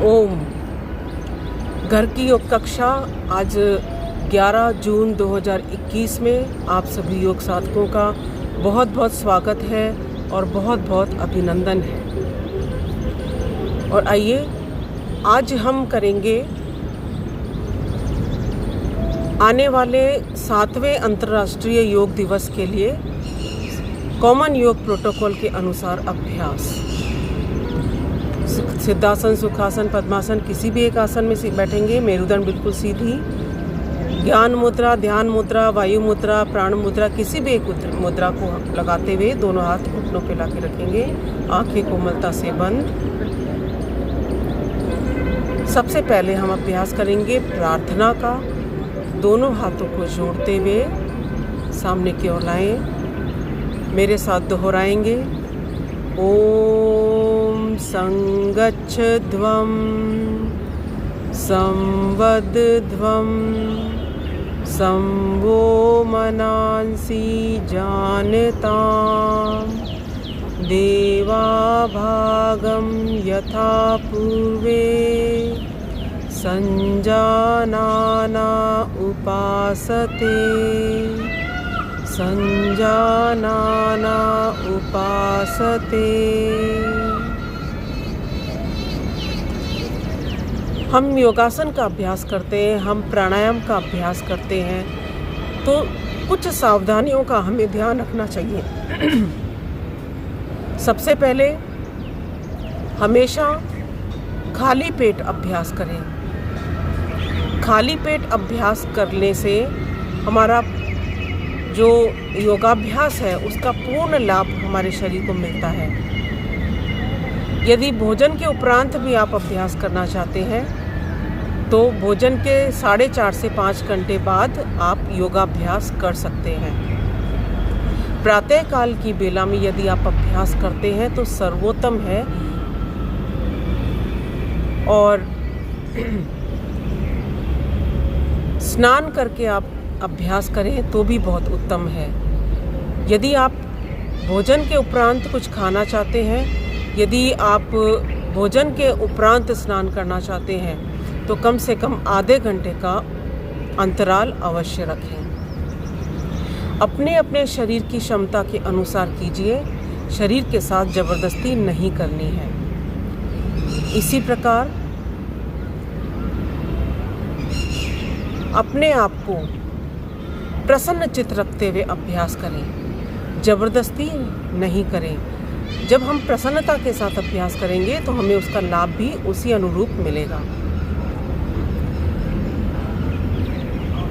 ओम। घर की योग कक्षा आज 11 जून 2021 में आप सभी योग साधकों का बहुत बहुत स्वागत है और बहुत बहुत अभिनंदन है। और आइए आज हम करेंगे आने वाले 7वें अंतर्राष्ट्रीय योग दिवस के लिए कॉमन योग प्रोटोकॉल के अनुसार अभ्यास। सिद्धासन, सुखासन, पद्मासन, किसी भी एक आसन में बैठेंगे। मेरुदंड बिल्कुल सीधी। ज्ञान मुद्रा, ध्यान मुद्रा, वायु मुद्रा, प्राण मुद्रा, किसी भी एक मुद्रा को लगाते हुए दोनों हाथ घुटनों पे लाके रखेंगे। आंखें कोमलता से बंद। सबसे पहले हम अभ्यास करेंगे प्रार्थना का। दोनों हाथों को जोड़ते हुए सामने की ओर लाएं। मेरे साथ दोहराएंगे। ओम संगच्छध्वं संवदध्वं संवो मनांसि जानतां देवाभागं यथा पूर्वे संजानाना उपासते संजानाना उपासते। हम योगासन का अभ्यास करते हैं, हम प्राणायाम का अभ्यास करते हैं, तो कुछ सावधानियों का हमें ध्यान रखना चाहिए। सबसे पहले हमेशा खाली पेट अभ्यास करें। खाली पेट अभ्यास करने से हमारा जो योगाभ्यास है उसका पूर्ण लाभ हमारे शरीर को मिलता है। यदि भोजन के उपरांत भी आप अभ्यास करना चाहते हैं तो भोजन के 4.5 से 5 घंटे बाद आप योगाभ्यास कर सकते हैं। प्रातःकाल की बेला में यदि आप अभ्यास करते हैं तो सर्वोत्तम है। और स्नान करके आप अभ्यास करें तो भी बहुत उत्तम है। यदि आप भोजन के उपरांत कुछ खाना चाहते हैं, यदि आप भोजन के उपरांत स्नान करना चाहते हैं तो कम से कम आधे घंटे का अंतराल अवश्य रखें। अपने अपने शरीर की क्षमता के अनुसार कीजिए। शरीर के साथ जबरदस्ती नहीं करनी है। इसी प्रकार अपने आप को प्रसन्न चित्त रखते हुए अभ्यास करें, जबरदस्ती नहीं करें। जब हम प्रसन्नता के साथ अभ्यास करेंगे तो हमें उसका लाभ भी उसी अनुरूप मिलेगा।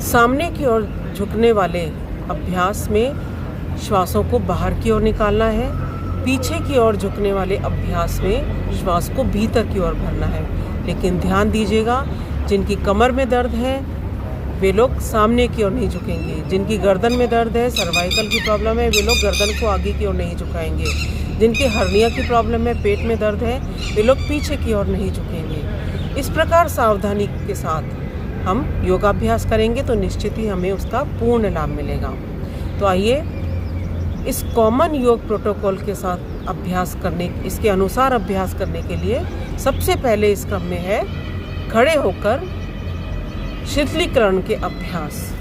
सामने की ओर झुकने वाले अभ्यास में श्वासों को बाहर की ओर निकालना है। पीछे की ओर झुकने वाले अभ्यास में श्वास को भीतर की ओर भरना है। लेकिन ध्यान दीजिएगा, जिनकी कमर में दर्द है वे लोग सामने की ओर नहीं झुकेंगे। जिनकी गर्दन में दर्द है, सर्वाइकल की प्रॉब्लम है, वे लोग गर्दन को आगे की ओर नहीं झुकाएंगे। जिनके हर्निया की प्रॉब्लम है, पेट में दर्द है, वे लोग पीछे की ओर नहीं झुकेंगे। इस प्रकार सावधानी के साथ हम योगाभ्यास करेंगे तो निश्चित ही हमें उसका पूर्ण लाभ मिलेगा। तो आइए इस कॉमन योग प्रोटोकॉल के साथ अभ्यास करने, इसके अनुसार अभ्यास करने के लिए सबसे पहले इस क्रम में है खड़े होकर शीतलीकरण के अभ्यास।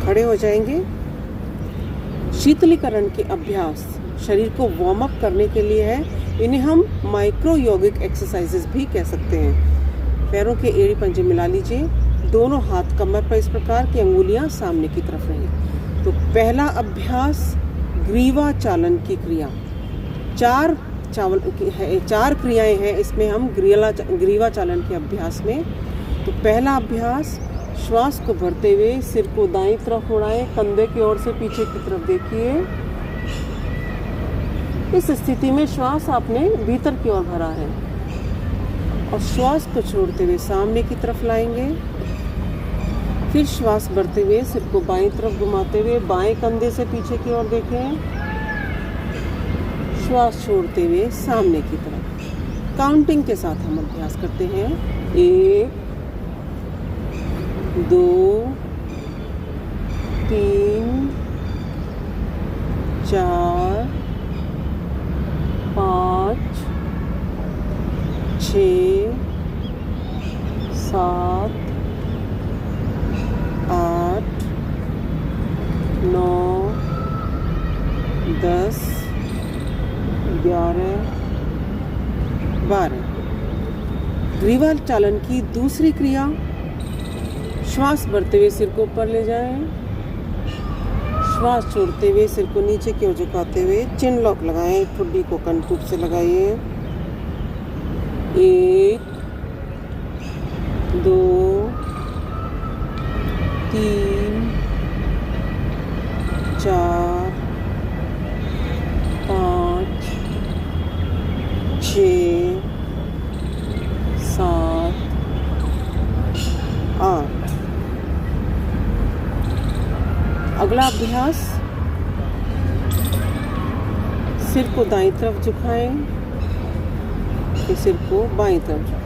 खड़े हो जाएंगे। शीतलीकरण के अभ्यास शरीर को वार्म अप करने के लिए है। इन्हें हम माइक्रो योगिक एक्सरसाइजेस भी कह सकते हैं। पैरों के एड़ी पंजे मिला लीजिए। दोनों हाथ कमर पर इस प्रकार की अंगुलियां सामने की तरफ रहें। तो पहला अभ्यास ग्रीवा चालन की क्रिया। 4 क्रियाएं हैं इसमें। हम ग्रीवा चालन के अभ्यास में तो पहला अभ्यास श्वास को भरते हुए सिर को दाईं तरफ उड़ाएं, कंधे की ओर से पीछे की तरफ देखिए। इस स्थिति में श्वास आपने भीतर की ओर भरा है और श्वास को छोड़ते हुए सामने की तरफ लाएंगे। फिर श्वास भरते हुए सिर को बाईं तरफ घुमाते हुए बाएं कंधे से पीछे की ओर देखें। श्वास छोड़ते हुए सामने की तरफ। काउंटिंग के साथ हम अभ्यास करते हैं। 1 2 3 4 5 6 7 8 9 10 11 12। ग्रीवा चालन की दूसरी क्रिया, श्वास भरते हुए सिर को ऊपर ले जाएं, श्वास छोड़ते हुए सिर को नीचे की ओर झुकाते हुए चिन लॉक लगाएं, ठुड्डी को कंठकूप से लगाइए। 1 2 3 4 5 6 7 8। अगला अभ्यास, सिर को दाईं तरफ झुकाएं, फिर सिर को बाईं तरफ झुकाएं।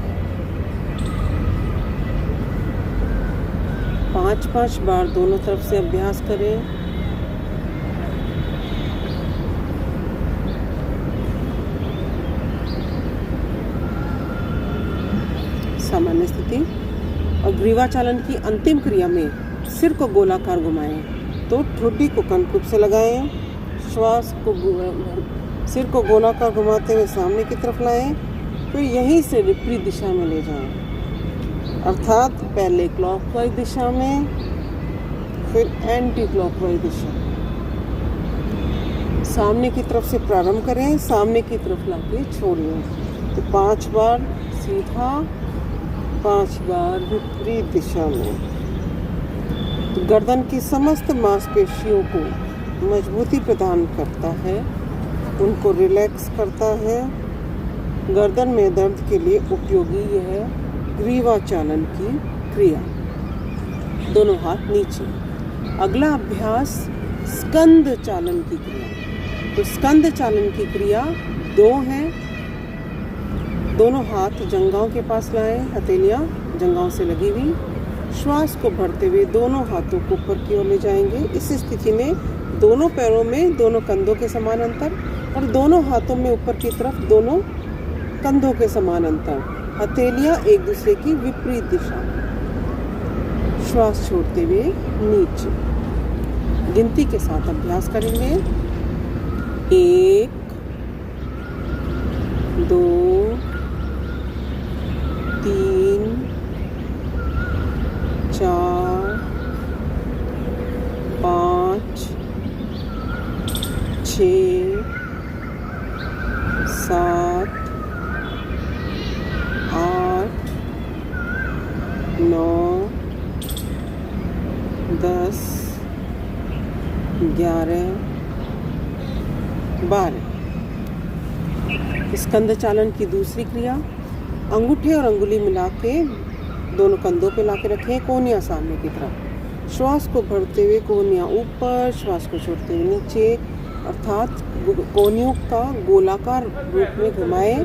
5-5 बार दोनों तरफ से अभ्यास करें। सामान्य स्थिति। और ग्रीवा चालन की अंतिम क्रिया में सिर को गोलाकार घुमाएं, तो ठुड्डी को कंठकूप से लगाएं, श्वास को सिर को गोलाकार घुमाते हुए सामने की तरफ लाएं, फिर यहीं से विपरीत दिशा में ले जाएं, अर्थात पहले क्लॉकवाइज दिशा में, फिर एंटी क्लॉकवाइज दिशा। सामने की तरफ से प्रारंभ करें, सामने की तरफ लाके छोड़िए। तो 5 बार सीधा, 5 बार विपरीत दिशा में। तो गर्दन की समस्त मांसपेशियों को मजबूती प्रदान करता है, उनको रिलैक्स करता है। गर्दन में दर्द के लिए उपयोगी यह ग्रीवा चालन की क्रिया। दोनों हाथ नीचे। अगला अभ्यास, स्कंद चालन की क्रिया। तो स्कंद चालन की क्रिया 2 है। दोनों हाथ जंघाओं के पास लाएं, हथेलियां जंघाओं से लगी हुई। श्वास को भरते हुए दोनों हाथों को ऊपर की ओर ले जाएंगे। इस स्थिति में दोनों पैरों में दोनों कंधों के समान अंतर और दोनों हाथों में ऊपर की तरफ दोनों कंधों के समान अंतर। हथेलियां एक दूसरे की विपरीत दिशा। श्वास छोड़ते हुए नीचे। गिनती के साथ अभ्यास करेंगे। 1 2 3 4 5 6 7 8 9 10 11 12। स्कंद चालन की दूसरी क्रिया, अंगूठे और अंगुली मिला के दोनों कंधों पे लाके रखें, कोहनियाँ सामने की तरफ। श्वास को भरते हुए कोहनियाँ ऊपर, श्वास को छोड़ते हुए नीचे, अर्थात कोहनियों का गोलाकार रूप में घुमाएं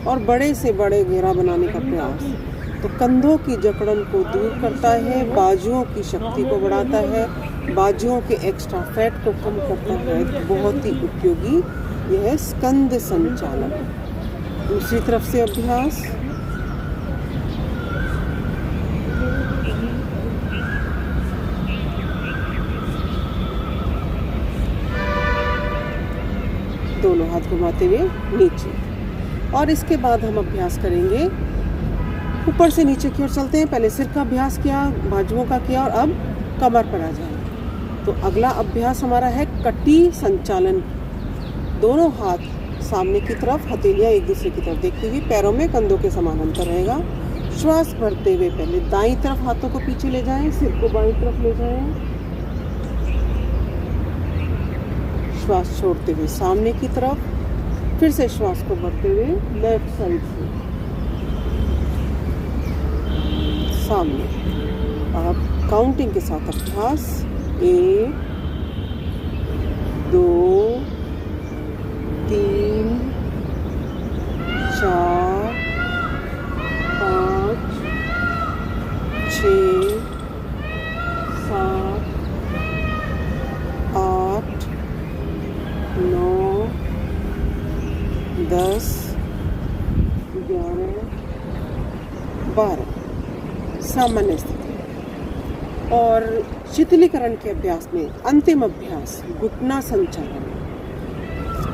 और बड़े से बड़े घेरा बनाने का प्रयास। तो कंधों की जकड़न को दूर करता है, बाजुओं की शक्ति को बढ़ाता है, बाजुओं के एक्स्ट्रा फैट को कम करता है। बहुत ही उपयोगी यह स्कंद संचालन। दूसरी तरफ से अभ्यास। दोनों हाथ घुमाते हुए नीचे। और इसके बाद हम अभ्यास करेंगे, ऊपर से नीचे की ओर चलते हैं। पहले सिर का अभ्यास किया, बाजुओं का किया और अब कमर पर आ जाएंगे। तो अगला अभ्यास हमारा है कटी संचालन। दोनों हाथ सामने की तरफ, हथेलियां एक दूसरे की तरफ देखती हुई, पैरों में कंधों के समान अंतर रहेगा। श्वास भरते हुए पहले दाईं तरफ हाथों को पीछे ले जाएं, सिर को बाईं तरफ ले जाएं। श्वास छोड़ते हुए सामने की तरफ, फिर से श्वास को भरते हुए लेफ्ट साइड से सामने। अब काउंटिंग के साथ अभ्यास। 1 2 3 4 5 6 7 8 9 10 11 12 सामान्य स्थिति। और शिथिलीकरण के अभ्यास में अंतिम अभ्यास घुटना संचालन,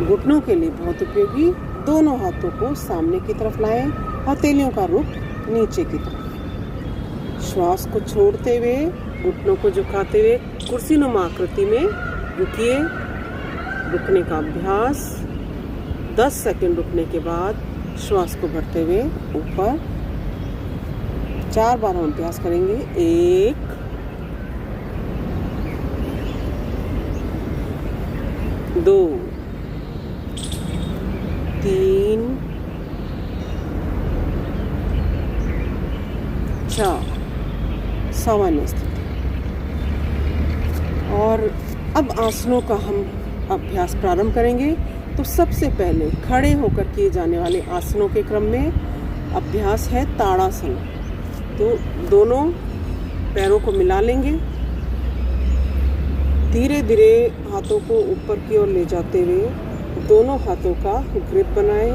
घुटनों के लिए बहुत उपयोगी। दोनों हाथों को सामने की तरफ लाएं, हथेलियों का रुख नीचे की तरफ। श्वास को छोड़ते हुए घुटनों को झुकाते हुए कुर्सी नुमा आकृति में रुकिए। रुकने का अभ्यास 10 सेकंड रुकने के बाद श्वास को भरते हुए ऊपर 4 बार हम अभ्यास करेंगे। 1 2 3 4 सामान्य स्थिति। और अब आसनों का हम अभ्यास प्रारंभ करेंगे। तो सबसे पहले खड़े होकर किए जाने वाले आसनों के क्रम में अभ्यास है ताड़ासन। तो दोनों पैरों को मिला लेंगे, धीरे धीरे हाथों को ऊपर की ओर ले जाते हुए दोनों हाथों का ग्रिप बनाएं।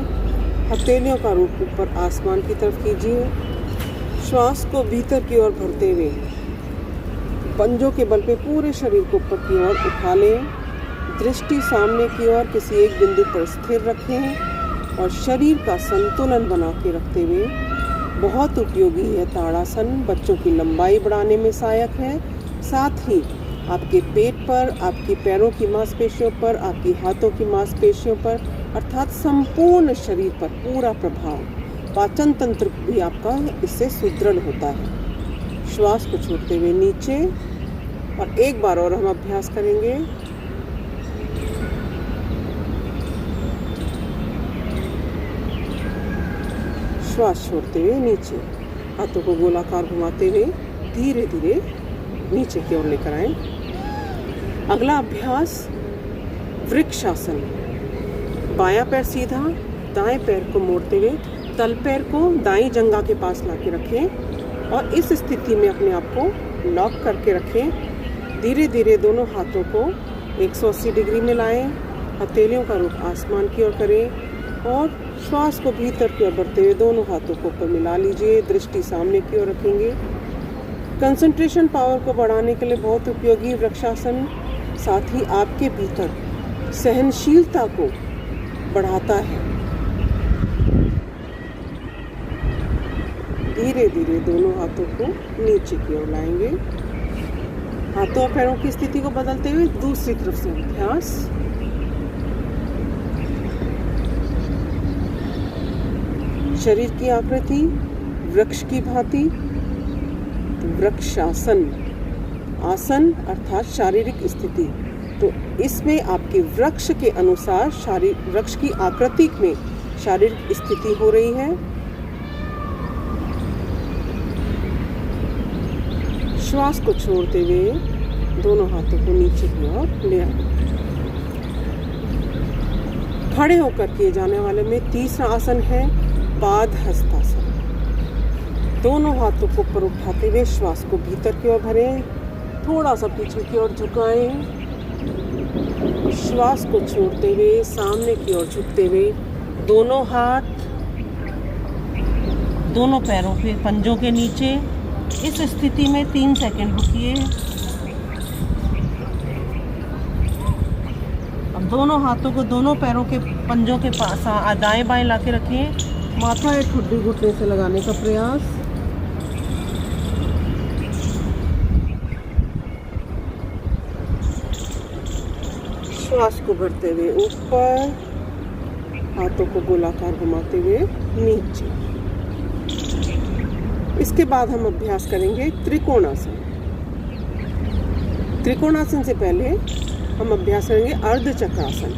हथेलियों का रुख ऊपर आसमान की तरफ कीजिए। श्वास को भीतर की ओर भरते हुए पंजों के बल पे पूरे शरीर को ऊपर की ओर उठा लें। दृष्टि सामने की ओर किसी एक बिंदु पर स्थिर रखें और शरीर का संतुलन बना के रखते हुए, बहुत उपयोगी है ताड़ासन। बच्चों की लंबाई बढ़ाने में सहायक है, साथ ही आपके पेट पर, आपकी पैरों की मांसपेशियों पर, आपकी हाथों की मांसपेशियों पर, अर्थात संपूर्ण शरीर पर पूरा प्रभाव। पाचन तंत्र भी आपका इससे सुदृढ़ होता है। श्वास को छोड़ते हुए नीचे, और एक बार और हम अभ्यास करेंगे। श्वास छोड़ते हुए नीचे, हाथों को गोलाकार घुमाते हुए धीरे धीरे नीचे की ओर लेकर आएं। अगला अभ्यास वृक्षासन। बायां पैर सीधा, दाएं पैर को मोड़ते हुए तल पैर को दाईं जंघा के पास लाके रखें और इस स्थिति में अपने आप को लॉक करके रखें। धीरे धीरे दोनों हाथों को 180 डिग्री में लाएं, हथेलियों का रुख आसमान की ओर करें और श्वास को भीतर की ओर भरते हुए दोनों हाथों को ऊपर मिला लीजिए। दृष्टि सामने की ओर रखेंगे। कंसंट्रेशन पावर को बढ़ाने के लिए बहुत उपयोगी वृक्षासन, साथ ही आपके भीतर सहनशीलता को बढ़ाता है। धीरे धीरे दोनों हाथों को नीचे की ओर लाएंगे। हाथों और पैरों की स्थिति को बदलते हुए दूसरी तरफ से अभ्यास। शरीर की आकृति वृक्ष की भांति, वृक्षासन। आसन अर्थात शारीरिक स्थिति, तो इसमें आपके वृक्ष के अनुसार वृक्ष की आकृति में शारीरिक स्थिति हो रही है। श्वास को छोड़ते हुए दोनों हाथों को नीचे की ओर ले आए। खड़े होकर किए जाने वाले में तीसरा आसन है पाद हस्तासन। दोनों हाथों को ऊपर उठाते हुए श्वास को भीतर की ओर भरें, थोड़ा सा पीछे की ओर झुकाएं। श्वास को छोड़ते हुए सामने की ओर झुकते हुए दोनों हाथ दोनों पैरों पे पंजों के नीचे। इस स्थिति में 3 सेकंड रुकिए। अब दोनों हाथों को दोनों पैरों के पंजों के पास दाएं बाएं लाके रखें। माथा या ठुड्डी घुटने से लगाने का प्रयास। श्वास को भरते हुए ऊपर, हाथों को गोलाकार घुमाते हुए नीचे। इसके बाद हम अभ्यास करेंगे त्रिकोणासन। त्रिकोणासन से पहले हम अभ्यास करेंगे अर्धचक्रासन।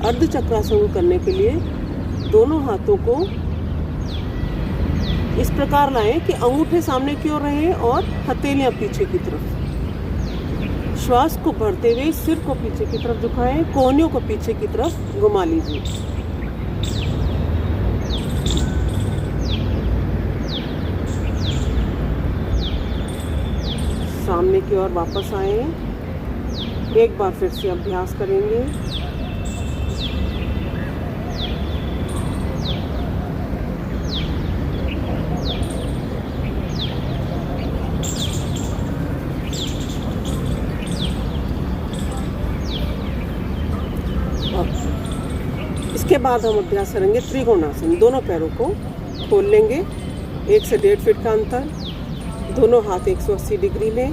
अर्धचक्रासन को करने के लिए दोनों हाथों को इस प्रकार लाएं कि अंगूठे सामने की ओर रहें और हथेलियां पीछे की तरफ। श्वास को भरते हुए सिर को पीछे की तरफ झुकाएं, कोहनियों को पीछे की तरफ घुमा लीजिए। सामने की ओर वापस आए। एक बार फिर से अभ्यास करेंगे। इसके बाद हम अभ्यास करेंगे त्रिकोणासन। दोनों पैरों को खोल लेंगे, 1 से 1.5 फीट का अंतर, दोनों हाथ 180 डिग्री में।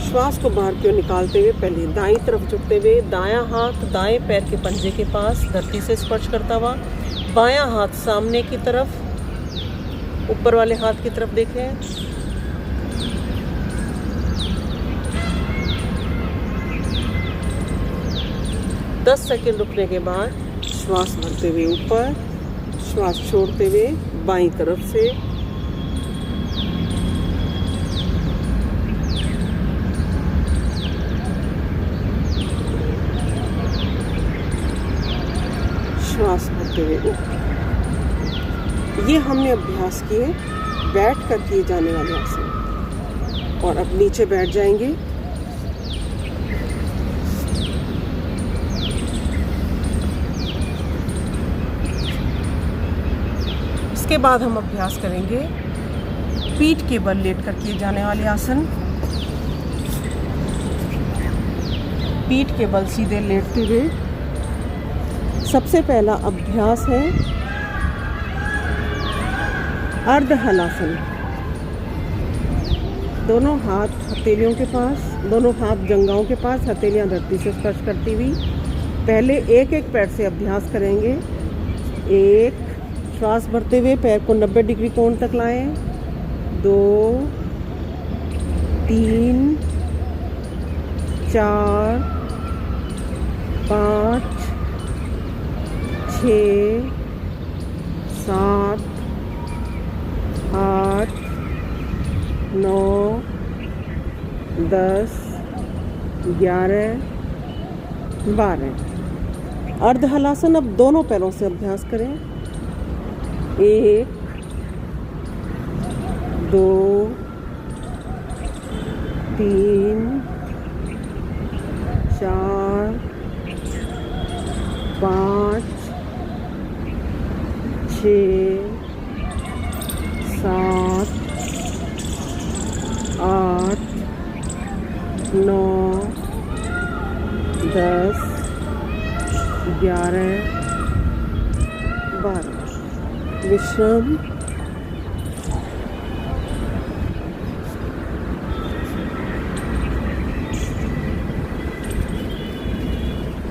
श्वास को बाहर की ओर निकालते हुए पहले दाईं तरफ झुकते हुए दायां हाथ दाएं पैर के पंजे के पास धरती से स्पर्श करता हुआ, बायां हाथ सामने की तरफ ऊपर वाले हाथ की तरफ देखें। दस सेकंड रुकने के बाद श्वास भरते हुए ऊपर, श्वास छोड़ते हुए बाईं तरफ से। श्वास भरते हुए ऊपर। ये हमने अभ्यास किए बैठ कर किए जाने वाले आसन। और अब नीचे बैठ जाएंगे। इसके बाद हम अभ्यास करेंगे पीठ के बल लेट कर किए जाने वाले आसन। पीठ के बल सीधे लेटते हुए सबसे पहला अभ्यास है अर्ध हलासन। दोनों हाथ हथेलियों के पास, दोनों हाथ जंघाओं के पास, हथेलियां धरती से स्पर्श करती हुई। पहले एक एक पैर से अभ्यास करेंगे। एक, श्वास भरते हुए पैर को 90 डिग्री कोण तक लाएं। 2, 3, 4, 5, 6, 7, 8, 9, 10, 11, 12। अर्ध हलासन अब दोनों पैरों से अभ्यास करें। 1, 2, 3, 4, 5, 6, 7, 8, 9, 10, 11, 12। विश्राम।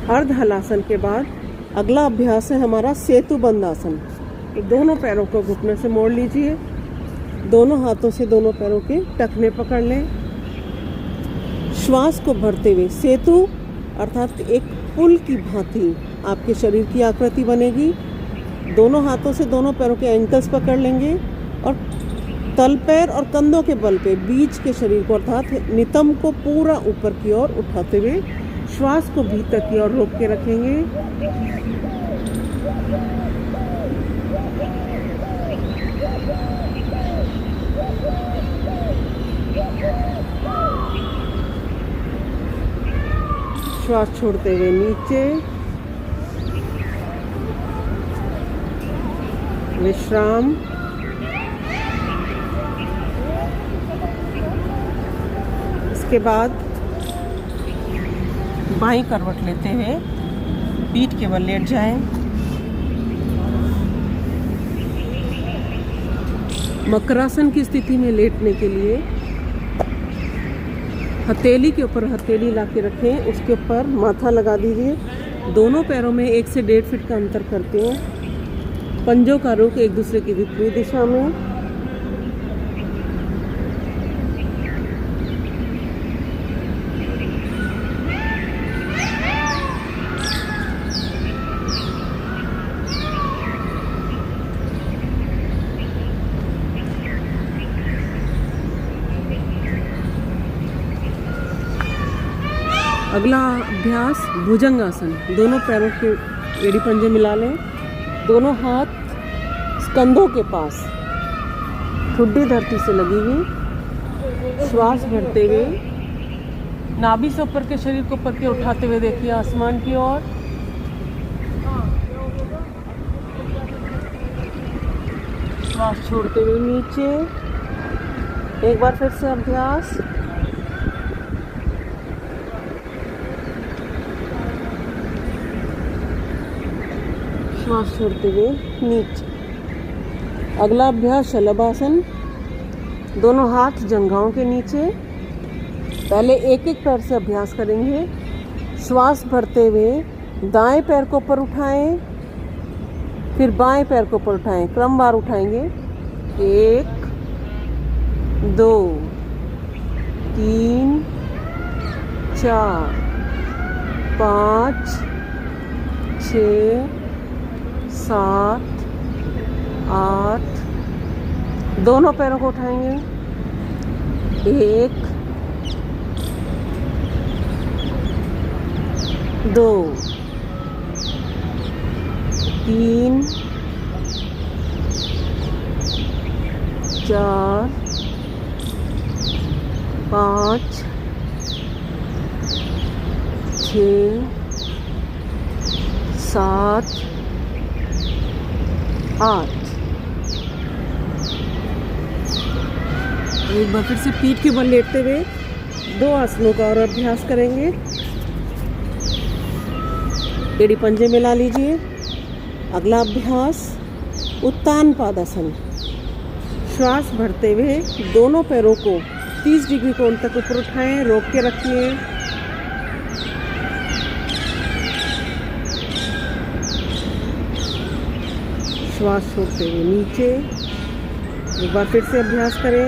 अर्ध हलासन के बाद अगला अभ्यास है हमारा सेतु बंद आसन। दोनों पैरों को घुटने से मोड़ लीजिए, दोनों हाथों से दोनों पैरों के टखने पकड़ लें। श्वास को भरते हुए सेतु अर्थात एक पुल की भांति आपके शरीर की आकृति बनेगी। दोनों हाथों से दोनों पैरों के एंकल्स पकड़ लेंगे और तल पैर और कंधों के बल पे बीच के शरीर को अर्थात नितंब को पूरा ऊपर की ओर उठाते हुए श्वास को भीतर की ओर रोक के रखेंगे। श्वास छोड़ते हुए नीचे। विश्राम। इसके बाद बाईं करवट लेते हुए पीठ के बल लेट जाएं। मकरासन की स्थिति में लेटने के लिए हथेली के ऊपर हथेली ला के रखें, उसके ऊपर माथा लगा दीजिए। दोनों पैरों में 1 से 1.5 फीट का अंतर करते हैं। पंजों का रुख एक दूसरे की विपरीत दिशा में। अगला अभ्यास भुजंगासन। दोनों पैरों के एड़ी पंजे मिला लें, दोनों हाथ कंधों के पास, ठुड्डी धरती से लगी हुई। श्वास भरते हुए नाभि से ऊपर के शरीर को ऊपर की उठाते हुए देखिए आसमान की ओर। श्वास छोड़ते हुए नीचे। एक बार फिर से अभ्यास। श्वास छोड़ते हुए नीचे। अगला अभ्यास शलभासन। दोनों हाथ जंघाओं के नीचे। पहले एक एक पैर से अभ्यास करेंगे। श्वास भरते हुए दाएं पैर को ऊपर उठाएं, फिर बाएं पैर को ऊपर उठाएं। क्रमवार उठाएंगे। 1 2 3 4 5 6 7 8। दोनों पैरों को उठाएंगे। 1 2 3 4 5 6 7 8। एक बार फिर से पीठ के बल लेटते हुए 2 आसनों का और अभ्यास करेंगे। एड़ी पंजे मिला लीजिए। अगला अभ्यास उत्तान पादासन। श्वास भरते हुए दोनों पैरों को 30 डिग्री कोण तक ऊपर उठाएं, रोक के रखिए। श्वास छोड़ते हुए नीचे। एक बार फिर से अभ्यास करें।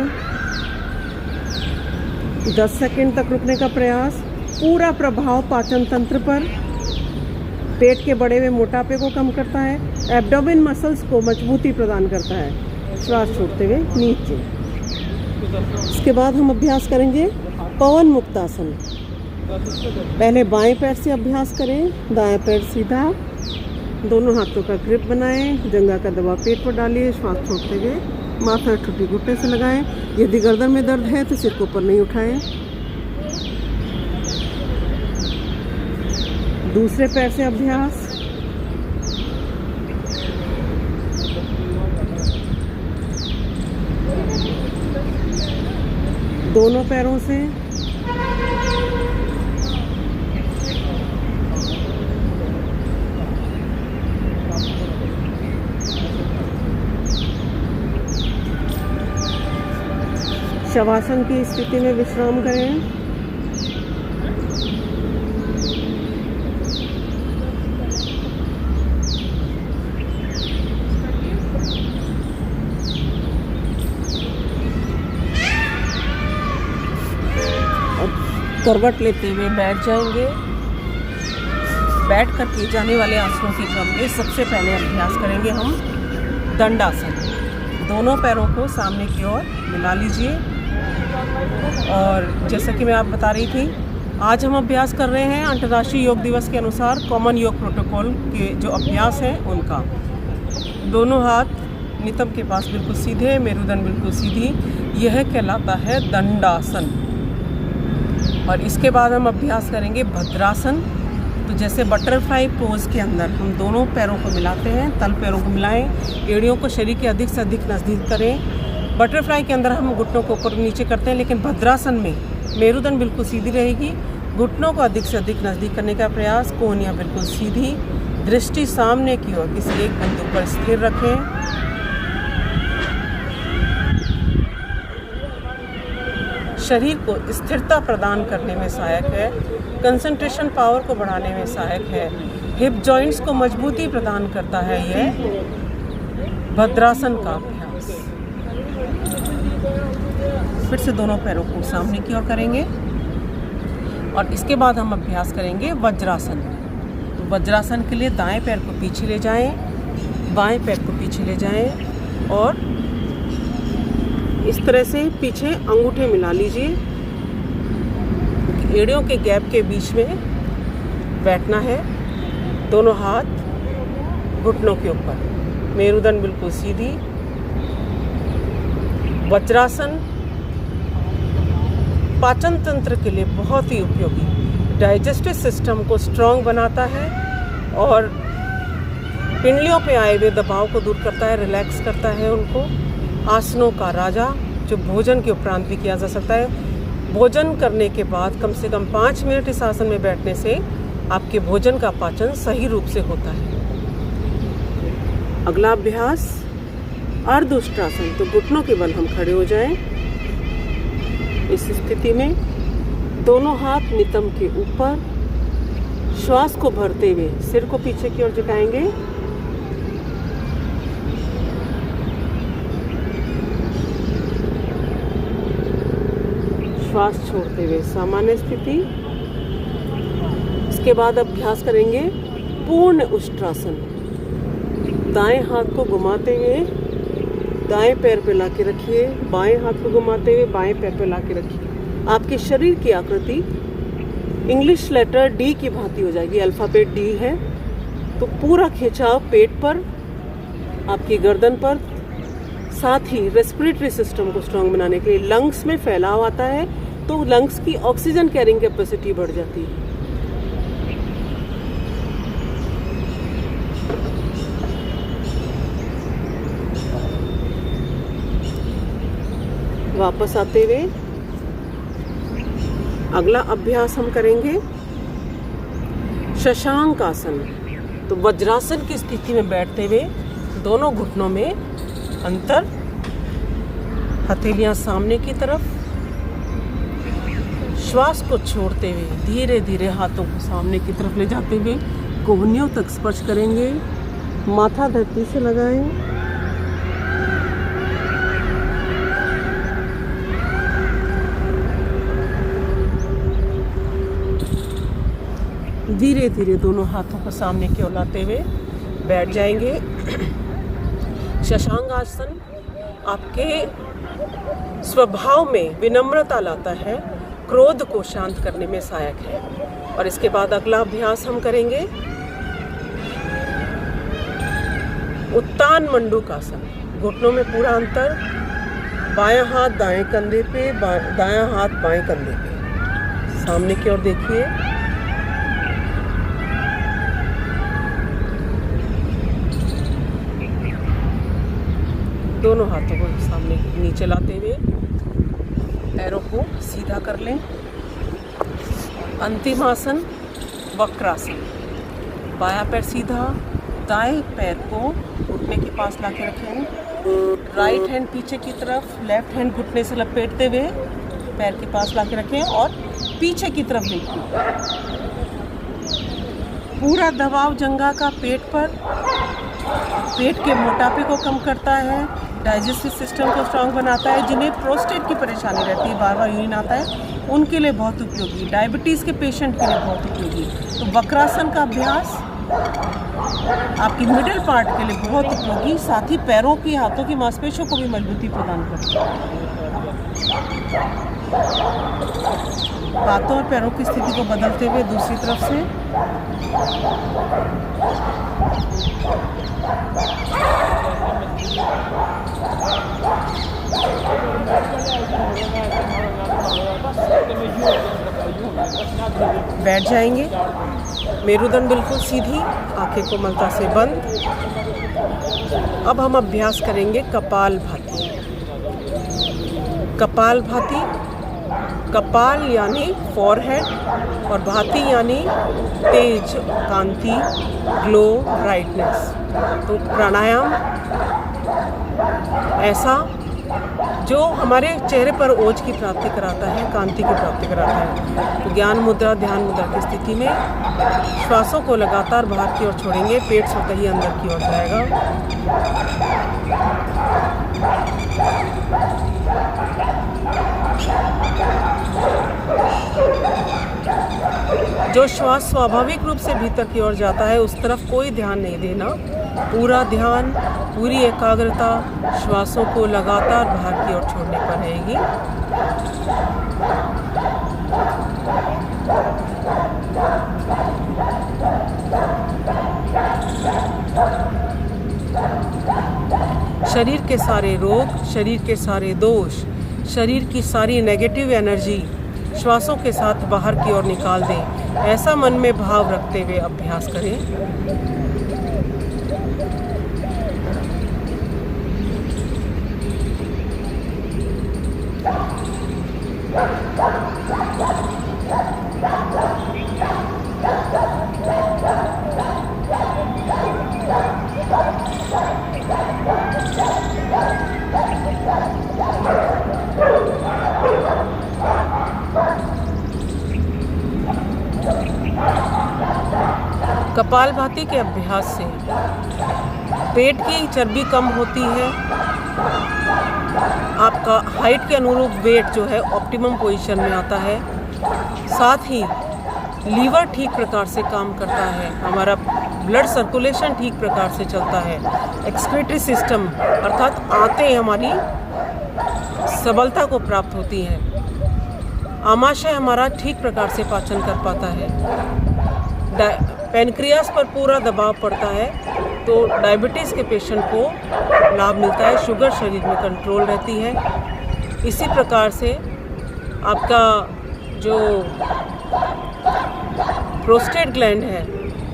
10 सेकंड तक रुकने का प्रयास। पूरा प्रभाव पाचन तंत्र पर, पेट के बढ़े हुए मोटापे को कम करता है, एब्डोमेन मसल्स को मजबूती प्रदान करता है। श्वास छोड़ते हुए नीचे। इसके बाद हम अभ्यास करेंगे पवन मुक्तासन। पहले बाएं पैर से अभ्यास करें। दाएं पैर सीधा, दोनों हाथों का ग्रिप बनाएं, जंघा का दबाव पेट पर डालिए। श्वास छोड़ते हुए माथा ठुड्डी घुटने से लगाएं। यदि गर्दन में दर्द है तो सिर को ऊपर नहीं उठाएं। दूसरे पैर से अभ्यास। दोनों पैरों से। शवासन की स्थिति में विश्राम करें। अब करवट लेते हुए बैठ जाएंगे। बैठ कर किए जाने वाले आसनों के क्रम में सबसे पहले अभ्यास करेंगे हम दंडासन। दोनों पैरों को सामने की ओर मिला लीजिए। और जैसा कि मैं आप बता रही थी, आज हम अभ्यास कर रहे हैं अंतर्राष्ट्रीय योग दिवस के अनुसार कॉमन योग प्रोटोकॉल के जो अभ्यास हैं उनका। दोनों हाथ नितंब के पास बिल्कुल सीधे, मेरुदंड बिल्कुल सीधी। यह कहलाता है दंडासन। और इसके बाद हम अभ्यास करेंगे भद्रासन। तो जैसे बटरफ्लाई पोज के अंदर हम दोनों पैरों को मिलाते हैं, तल पैरों को मिलाएं, एड़ियों को शरीर के अधिक से अधिक नज़दीक करें। बटरफ्लाई के अंदर हम घुटनों को ऊपर नीचे करते हैं, लेकिन भद्रासन में मेरुदंड बिल्कुल सीधी रहेगी। घुटनों को अधिक से अधिक नज़दीक करने का प्रयास। कोहनियाँ बिल्कुल सीधी, दृष्टि सामने की ओर किसी एक बिंदु पर स्थिर रखें। शरीर को स्थिरता प्रदान करने में सहायक है, कंसंट्रेशन पावर को बढ़ाने में सहायक है, हिप जॉइंट्स को मजबूती प्रदान करता है यह भद्रासन का अभ्यास। फिर से दोनों पैरों को सामने की ओर करेंगे और इसके बाद हम अभ्यास करेंगे वज्रासन। तो वज्रासन के लिए दाएं पैर को पीछे ले जाएं, बाएं पैर को पीछे ले जाएं और इस तरह से पीछे अंगूठे मिला लीजिए। एड़ियों के गैप के बीच में बैठना है। दोनों हाथ घुटनों के ऊपर, मेरुदंड बिल्कुल सीधी। वज्रासन पाचन तंत्र के लिए बहुत ही उपयोगी, डाइजेस्टिव सिस्टम को स्ट्रॉन्ग बनाता है और पिंडलियों पे आए हुए दबाव को दूर करता है, रिलैक्स करता है उनको। आसनों का राजा, जो भोजन के उपरांत भी किया जा सकता है। भोजन करने के बाद कम से कम 5 मिनट इस आसन में बैठने से आपके भोजन का पाचन सही रूप से होता है। अगला अभ्यास अर्ध उष्ट्रासन। तो घुटनों के बल हम खड़े हो जाएं। इस स्थिति में दोनों हाथ नितंब के ऊपर, श्वास को भरते हुए सिर को पीछे की ओर झुकाएंगे। श्वास छोड़ते हुए सामान्य स्थिति। इसके बाद अभ्यास करेंगे पूर्ण उष्ट्रासन। दाएं हाथ को घुमाते हुए दाएं पैर पे लाके रखिए, बाएं हाथ को घुमाते हुए बाएं पैर पे लाके रखिए। आपके शरीर की आकृति इंग्लिश लेटर डी की भांति हो जाएगी। अल्फाबेट डी है तो पूरा खिंचाव पेट पर, आपकी गर्दन पर, साथ ही रेस्पिरेटरी सिस्टम को स्ट्रांग बनाने के लिए लंग्स में फैलाव आता है तो लंग्स की ऑक्सीजन कैरिंग कैपेसिटी बढ़ जाती है। वापस आते हुए अगला अभ्यास हम करेंगे शशांक आसन। तो वज्रासन की स्थिति में बैठते हुए दोनों घुटनों में अंतर, हथेलियां सामने की तरफ, श्वास को छोड़ते हुए धीरे धीरे हाथों को सामने की तरफ ले जाते हुए कोहनियों तक स्पर्श करेंगे। माथा धरती से लगाएं। धीरे धीरे दोनों हाथों को सामने की ओर लाते हुए बैठ जाएंगे। शशांक आसन आपके स्वभाव में विनम्रता लाता है, क्रोध को शांत करने में सहायक है। और इसके बाद अगला अभ्यास हम करेंगे उत्तान मंडूक आसन। घुटनों में पूरा अंतर, बायां हाथ दाएं कंधे पे, दायां हाथ बाएं कंधे पे, सामने की ओर देखिए। दोनों हाथों को सामने नीचे लाते हुए पैरों को सीधा कर लें। अंतिम आसन वक्रासन। बायां पैर सीधा, दाएं पैर को घुटने के पास लाके रखें। राइट हैंड पीछे की तरफ, लेफ्ट हैंड घुटने से लपेटते हुए पैर के पास लाके रखें और पीछे की तरफ देखिए। पूरा दबाव जंघा का पेट पर, पेट के मोटापे को कम करता है, डाइजेस्टिव सिस्टम को स्ट्रांग बनाता है। जिन्हें प्रोस्टेट की परेशानी रहती है, बार बार यूरिन आता है, उनके लिए बहुत उपयोगी, डायबिटीज़ के पेशेंट के लिए बहुत उपयोगी। तो वक्रासन का अभ्यास आपकी मिडिल पार्ट के लिए बहुत उपयोगी, साथ ही पैरों की, हाथों की मांसपेशियों को भी मजबूती प्रदान करता है। हाथों और पैरों की स्थिति को बदलते हुए दूसरी तरफ से बैठ जाएंगे। मेरुदंड बिल्कुल सीधी, आंखें कोमलता से बंद। अब हम अभ्यास करेंगे कपाल भाती। कपाल भाती, कपाल यानी फॉरहेड और भाती यानी तेज, कांति, ग्लो, ब्राइटनेस। तो प्राणायाम ऐसा जो हमारे चेहरे पर ओज की प्राप्ति कराता है, कांति की प्राप्ति कराता है। तो ज्ञान मुद्रा, ध्यान मुद्रा की स्थिति में श्वासों को लगातार बाहर की ओर छोड़ेंगे, पेट स्वतः ही अंदर की ओर जाएगा। जो श्वास स्वाभाविक रूप से भीतर की ओर जाता है उस तरफ कोई ध्यान नहीं देना। पूरा ध्यान, पूरी एकाग्रता श्वासों को लगातार बाहर की ओर छोड़ने पर रहेगी। शरीर के सारे रोग, शरीर के सारे दोष, शरीर की सारी नेगेटिव एनर्जी श्वासों के साथ बाहर की ओर निकाल दें, ऐसा मन में भाव रखते हुए अभ्यास करें। कपालभाति के अभ्यास से पेट की चर्बी कम होती है, आपका हाइट के अनुरूप वेट जो है ऑप्टिमम पोजीशन में आता है, साथ ही लीवर ठीक प्रकार से काम करता है, हमारा ब्लड सर्कुलेशन ठीक प्रकार से चलता है, एक्सक्रीटरी सिस्टम अर्थात आंतें हमारी सबलता को प्राप्त होती हैं, आमाशय हमारा ठीक प्रकार से पाचन कर पाता है, पैनक्रियास पर पूरा दबाव पड़ता है तो डायबिटीज़ के पेशेंट को लाभ मिलता है, शुगर शरीर में कंट्रोल रहती है। इसी प्रकार से आपका जो प्रोस्टेट ग्लैंड है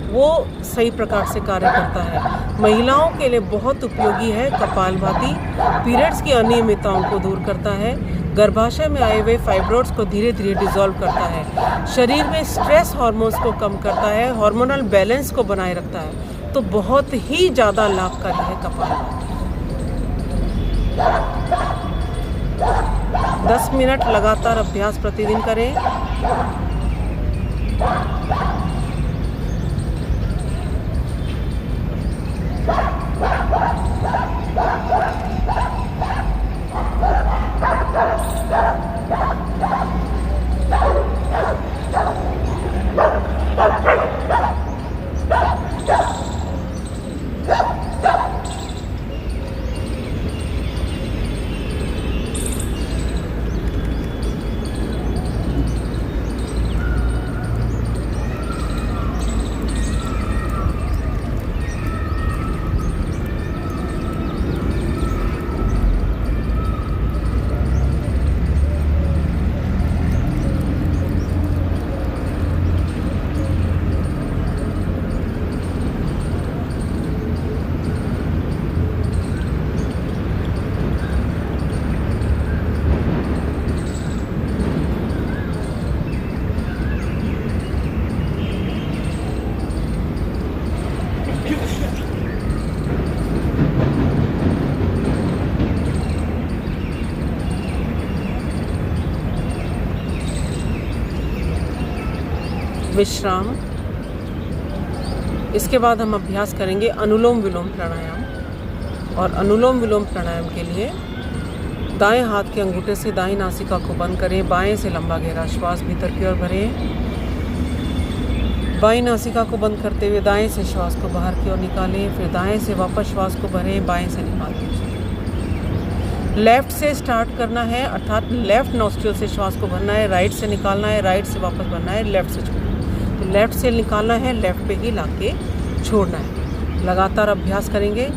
वो सही प्रकार से कार्य करता है। महिलाओं के लिए बहुत उपयोगी है कपालभाति, पीरियड्स की अनियमितताओं को दूर करता है, गर्भाशय में आए हुए फाइब्रोइड्स को धीरे धीरे डिसॉल्व करता है, शरीर में स्ट्रेस हार्मोन्स को कम करता है, हार्मोनल बैलेंस को बनाए रखता है, तो बहुत ही ज़्यादा लाभकारी है कपालभाति। 10 मिनट लगातार अभ्यास प्रतिदिन करें। विश्राम। इसके बाद हम अभ्यास करेंगे अनुलोम विलोम प्राणायाम। और अनुलोम विलोम प्राणायाम के लिए दाएं हाथ के अंगूठे से दाएं नासिका को बंद करें, बाएं से लंबा गहरा श्वास भीतर की ओर भरें, बाएं नासिका को बंद करते हुए दाएं से श्वास को बाहर की ओर निकालें, फिर दाएं से वापस श्वास को भरें, बाएं से निकाल दीजिए। लेफ्ट से स्टार्ट करना है, अर्थात लेफ्ट नॉस्ट्रिल से श्वास को भरना है, राइट से निकालना है, राइट से वापस भरना है, लेफ्ट से छोड़ना है। तो लेफ्ट से निकालना है, लेफ्ट पे ही लाके छोड़ना है। लगातार अभ्यास करेंगे।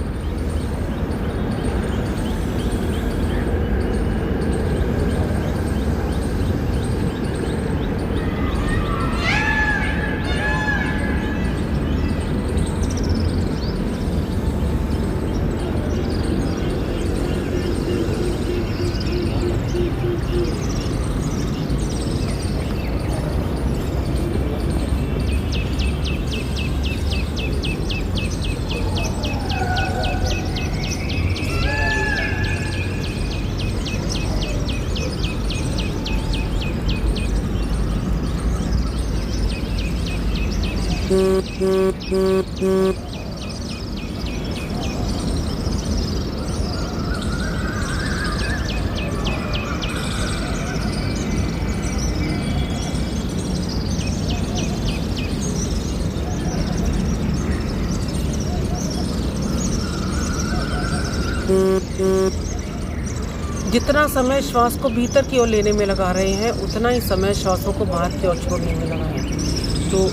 जितना समय श्वास को भीतर की ओर लेने में लगा रहे हैं उतना ही समय श्वासों को बाहर की ओर छोड़ने में लगाएं। तो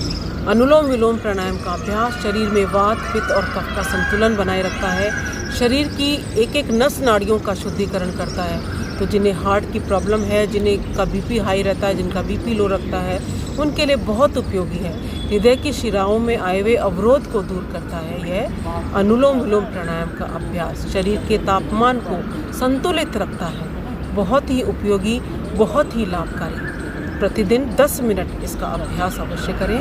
अनुलोम विलोम प्राणायाम का अभ्यास शरीर में वात, पित्त और कफ का संतुलन बनाए रखता है, शरीर की एक एक नस नाड़ियों का शुद्धिकरण करता है। तो जिन्हें हार्ट की प्रॉब्लम है, जिन्हें का बीपी हाई रहता है, जिनका बीपी लो रखता है, उनके लिए बहुत उपयोगी है। हृदय की शिराओं में आए हुए अवरोध को दूर करता है। यह अनुलोम विलोम प्राणायाम का अभ्यास शरीर के तापमान को संतुलित रखता है। बहुत ही उपयोगी, बहुत ही लाभकारी। प्रतिदिन 10 मिनट इसका अभ्यास अवश्य करें।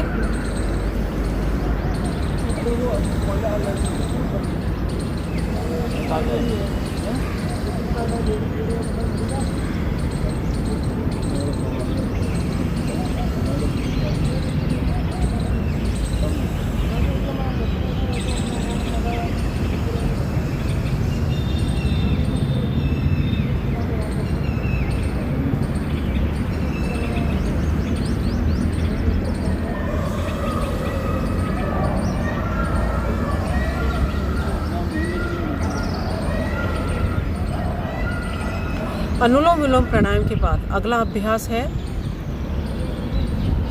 अनुलोम विलोम प्राणायाम के बाद अगला अभ्यास है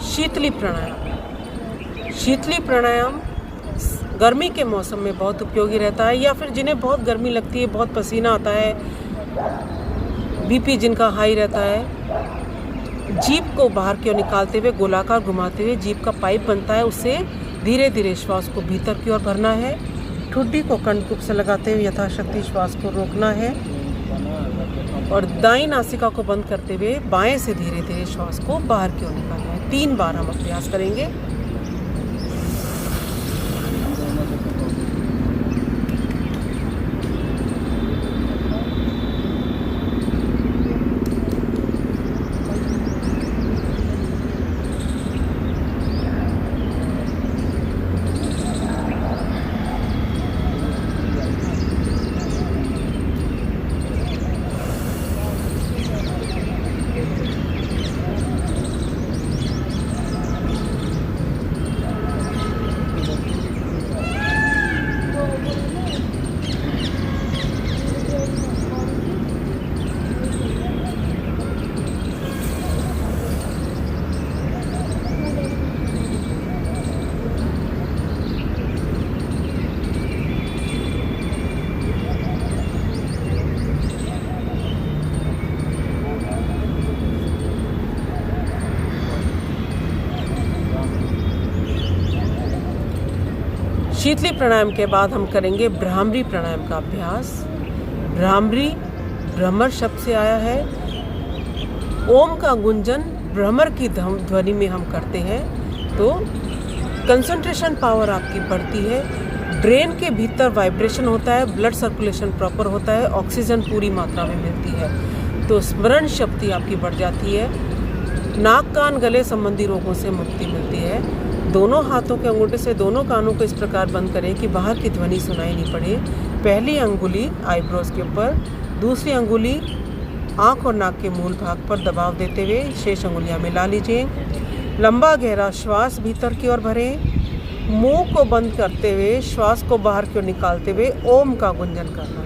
शीतली प्राणायाम। शीतली प्राणायाम गर्मी के मौसम में बहुत उपयोगी रहता है, या फिर जिन्हें बहुत गर्मी लगती है, बहुत पसीना आता है, बीपी जिनका हाई रहता है, जीभ को बाहर की ओर निकालते हुए गोलाकार घुमाते हुए जीभ का पाइप बनता है, उससे धीरे धीरे श्वास को भीतर की ओर भरना है। ठुड्डी को कंठकूप से लगाते हुए यथाशक्ति श्वास को रोकना है और दाईं नासिका को बंद करते हुए बाएं से धीरे धीरे श्वास को बाहर की ओर निकालना है। 3 बार हम अभ्यास करेंगे। शीतली प्राणायाम के बाद हम करेंगे भ्रामरी प्राणायाम का अभ्यास। भ्रामरी भ्रमर शब्द से आया है। ओम का गुंजन भ्रमर की ध्वनि में हम करते हैं तो कंसंट्रेशन पावर आपकी बढ़ती है, ब्रेन के भीतर वाइब्रेशन होता है, ब्लड सर्कुलेशन प्रॉपर होता है, ऑक्सीजन पूरी मात्रा में मिलती है, तो स्मरण शक्ति आपकी बढ़ जाती है, नाक कान गले संबंधी रोगों से मुक्ति मिलती है। दोनों हाथों के अंगूठे से दोनों कानों को इस प्रकार बंद करें कि बाहर की ध्वनि सुनाई नहीं पड़े। पहली अंगुली आईब्रोज के ऊपर, दूसरी अंगुली आँख और नाक के मूल भाग पर दबाव देते हुए शेष अंगुलियां मिला लीजिए। लंबा गहरा श्वास भीतर की ओर भरें, मुंह को बंद करते हुए श्वास को बाहर की ओर निकालते हुए ओम का गुंजन करना है।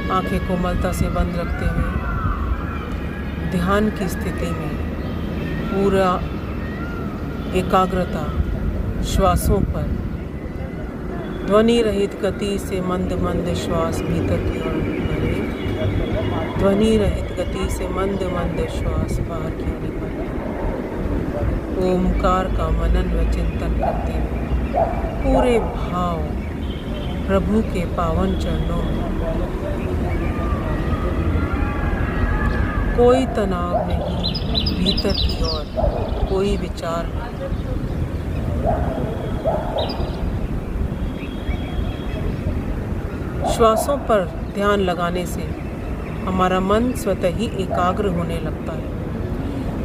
आंखें कोमलता से बंद रखते हुए ध्यान की स्थिति में पूरा एकाग्रता श्वासों पर, ध्वनि रहित गति से मंद मंद श्वास भीतर की ओर भरें, ध्वनि रहित गति से मंद मंद श्वास बाहर की ओर निकालें। ओमकार का मनन व चिंतन करते हुए पूरे भाव प्रभु के पावन चरणों में, कोई तनाव नहीं, भीतर की ओर कोई विचार नहीं। श्वासों पर ध्यान लगाने से हमारा मन स्वतः ही एकाग्र होने लगता है।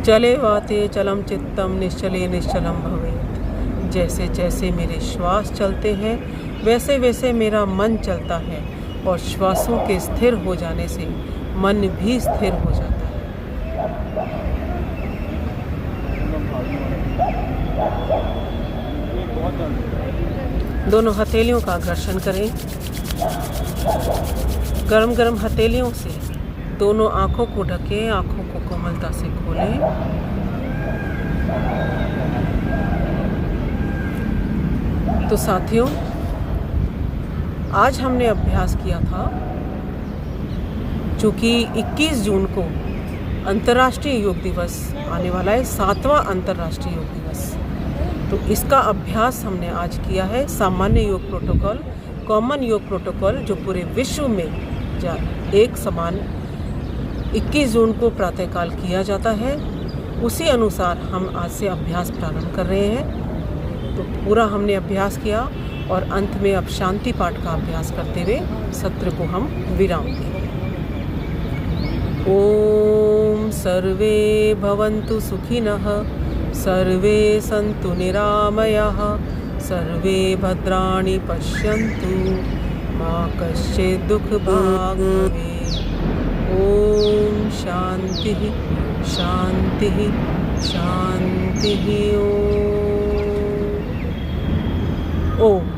चले वाते चलम चित्तम निश्चले निश्चलम भवेत्। जैसे जैसे मेरे श्वास चलते हैं वैसे वैसे मेरा मन चलता है, और श्वासों के स्थिर हो जाने से मन भी स्थिर हो जाता है। दोनों हथेलियों का घर्षण करें। गरम गरम हथेलियों से दोनों आँखों को ढकें, आँखों को कोमलता से खोलें। तो साथियों, आज हमने अभ्यास किया था चूँकि 21 जून को अंतर्राष्ट्रीय योग दिवस आने वाला है, 7वां अंतर्राष्ट्रीय योग दिवस। तो इसका अभ्यास हमने आज किया है। सामान्य योग प्रोटोकॉल, कॉमन योग प्रोटोकॉल जो पूरे विश्व में एक समान 21 जून को प्रातःकाल किया जाता है, उसी अनुसार हम आज से अभ्यास प्रारंभ कर रहे हैं। तो पूरा हमने अभ्यास किया और अंत में अब शांति पाठ का अभ्यास करते हुए सत्र को हम विराम देंगे। ओम सर्वे भवन्तु सुखिनः, सर्वे सन्तु निरामयाः, सर्वे भद्राणि पश्यन्तु, मा कश्चित् दुःखभाग् भवेत्। ओम शांति शांति शांति। ओम।